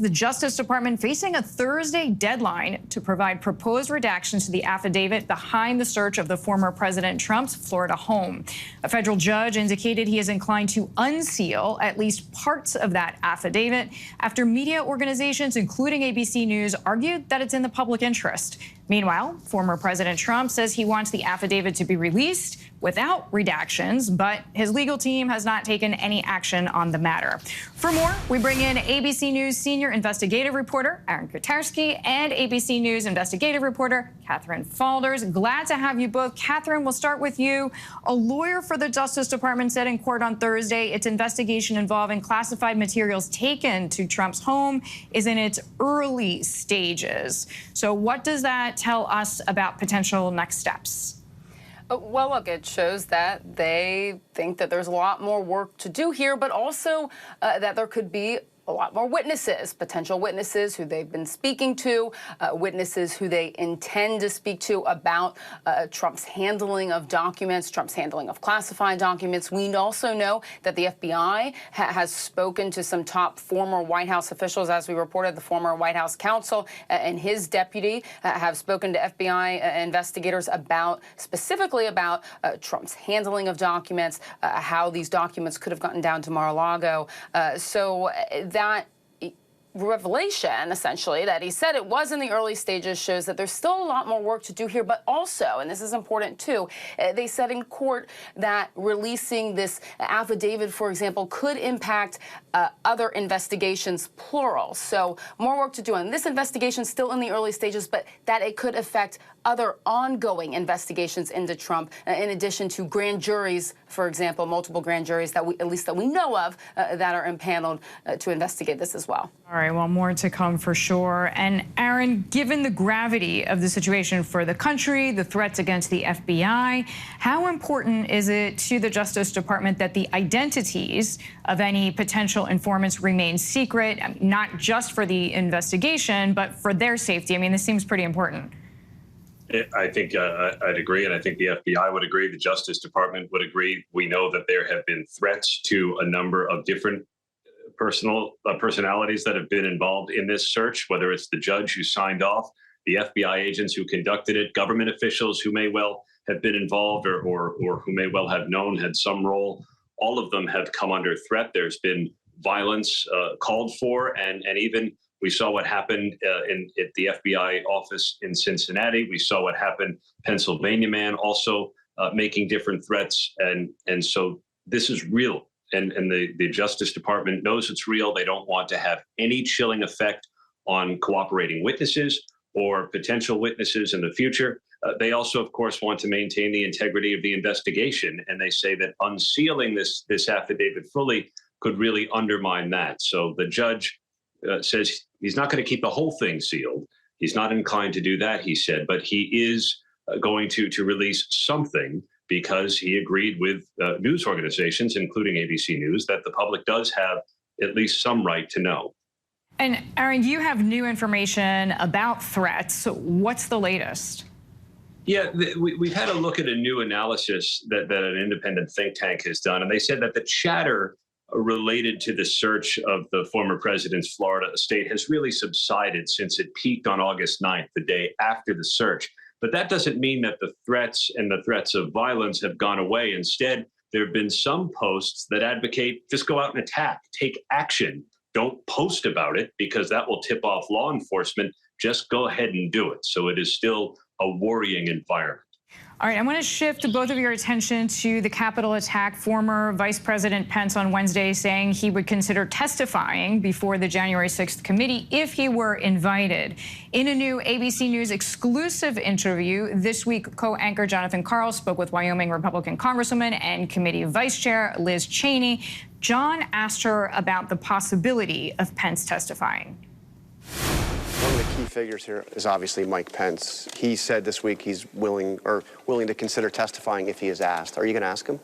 The Justice Department facing a Thursday deadline to provide proposed redactions to the affidavit behind the search of the former President Trump's Florida home. A federal judge indicated he is inclined to unseal at least parts of that affidavit after media organizations, including ABC News, argued that it's in the public interest. Meanwhile, former President Trump says he wants the affidavit to be released without redactions, but his legal team has not taken any action on the matter. For more, we bring in ABC News senior investigative reporter Aaron Katersky and ABC News investigative reporter Katherine Faulders. Glad to have you both. Katherine, we'll start with you. A lawyer for the Justice Department said in court on Thursday its investigation involving classified materials taken to Trump's home is in its early stages. So what does that tell us about potential next steps? Well, look, it shows that they think that there's a lot more work to do here, but also that there could be a lot more witnesses, potential witnesses who they've been speaking to, witnesses who they intend to speak to about Trump's handling of documents, Trump's handling of classified documents. We also know that the FBI has spoken to some top former White House officials. As we reported, the former White House counsel and his deputy have spoken to FBI investigators specifically about Trump's handling of documents, how these documents could have gotten down to Mar-a-Lago. So that revelation, essentially, that he said it was in the early stages shows that there's still a lot more work to do here, but also, and this is important too, they said in court that releasing this affidavit, for example, could impact other investigations, plural. So more work to do on this investigation, still in the early stages, but that it could affect other ongoing investigations into Trump, in addition to grand juries, for example, multiple grand juries that we know of that are impaneled to investigate this as well. All right, well, more to come for sure. And Aaron, given the gravity of the situation for the country, the threats against the FBI, how important is it to the Justice Department that the identities of any potential informants remain secret, not just for the investigation, but for their safety? I mean, this seems pretty important. I think I'd agree, and I think the FBI would agree. The Justice Department would agree. We know that there have been threats to a number of different personalities that have been involved in this search, whether it's the judge who signed off, the FBI agents who conducted it, government officials who may well have been involved or who may well have known had some role. All of them have come under threat. There's been violence called for, and even we saw what happened at the FBI office in Cincinnati. We saw what happened, Pennsylvania man also making different threats. And so this is real. And the Justice Department knows it's real. They don't want to have any chilling effect on cooperating witnesses or potential witnesses in the future. They also, of course, want to maintain the integrity of the investigation. And they say that unsealing this affidavit fully could really undermine that. So the judge says he's not going to keep the whole thing sealed. He's not inclined to do that, he said, but he is going to release something because he agreed with news organizations, including ABC News, that the public does have at least some right to know. And Aaron, you have new information about threats. What's the latest? Yeah, we've had a look at a new analysis that an independent think tank has done, and they said that the chatter related to the search of the former president's Florida estate has really subsided since it peaked on August 9th, the day after the search. But that doesn't mean that the threats and the threats of violence have gone away. Instead, there have been some posts that advocate just go out and attack, take action. Don't post about it because that will tip off law enforcement. Just go ahead and do it. So it is still a worrying environment. All right, I want to shift both of your attention to the Capitol attack. Former Vice President Pence on Wednesday saying he would consider testifying before the January 6th committee if he were invited. In a new ABC News exclusive interview this week, co-anchor Jonathan Karl spoke with Wyoming Republican Congresswoman and Committee Vice Chair Liz Cheney. John asked her about the possibility of Pence testifying. One of the key figures here is obviously Mike Pence. He said this week he's willing to consider testifying if he is asked. Are you going to ask him?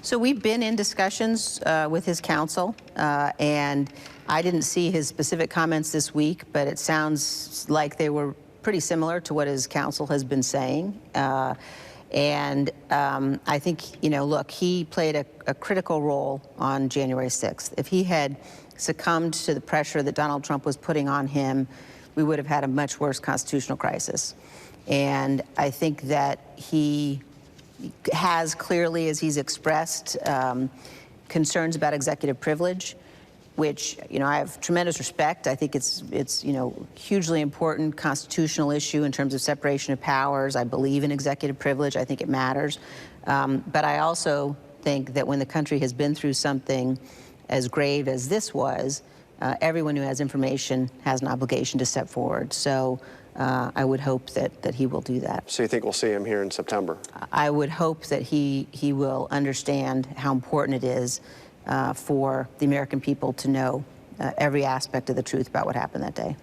So we've been in discussions with his counsel, and I didn't see his specific comments this week, but it sounds like they were pretty similar to what his counsel has been saying. And I think, look, he played a critical role on January 6th. If he had succumbed to the pressure that Donald Trump was putting on him, we would have had a much worse constitutional crisis. And I think that he has clearly, as he's expressed, concerns about executive privilege, which, I have tremendous respect. I think it's hugely important constitutional issue in terms of separation of powers. I believe in executive privilege. I think it matters. But I also think that when the country has been through something as grave as this was, everyone who has information has an obligation to step forward. So I would hope that he will do that. So you think we'll see him here in September? I would hope that he will understand how important it is for the American people to know every aspect of the truth about what happened that day.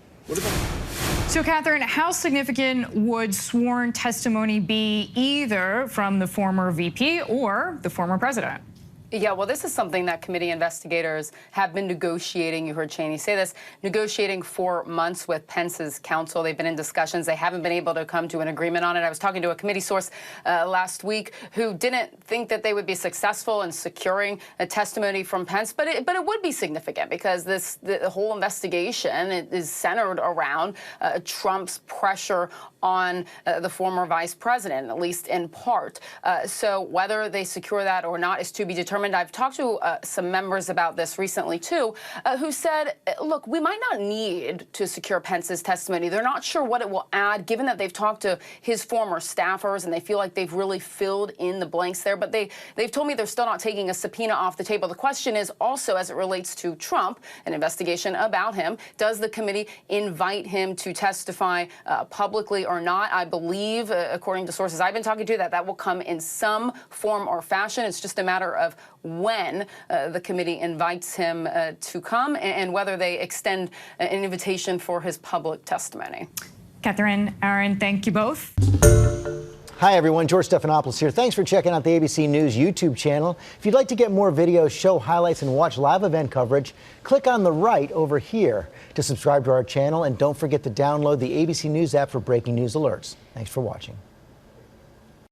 So, Katherine, how significant would sworn testimony be either from the former VP or the former president? Yeah, well, this is something that committee investigators have been negotiating. You heard Cheney say this, negotiating for months with Pence's counsel. They've been in discussions. They haven't been able to come to an agreement on it. I was talking to a committee source last week who didn't think that they would be successful in securing a testimony from Pence, but it would be significant because the whole investigation is centered around Trump's pressure on the former vice president, at least in part. So whether they secure that or not is to be determined. I've talked to some members about this recently, too, who said, look, we might not need to secure Pence's testimony. They're not sure what it will add, given that they've talked to his former staffers and they feel like they've really filled in the blanks there. But they've told me they're still not taking a subpoena off the table. The question is also, as it relates to Trump, an investigation about him, does the committee invite him to testify publicly or not? I believe, according to sources I've been talking to, that will come in some form or fashion. It's just a matter of when the committee invites him to come and whether they extend an invitation for his public testimony. Katherine, Aaron, thank you both. Hi, everyone. George Stephanopoulos here. Thanks for checking out the ABC News YouTube channel. If you'd like to get more videos, show highlights, and watch live event coverage, click on the right over here to subscribe to our channel. And don't forget to download the ABC News app for breaking news alerts. Thanks for watching.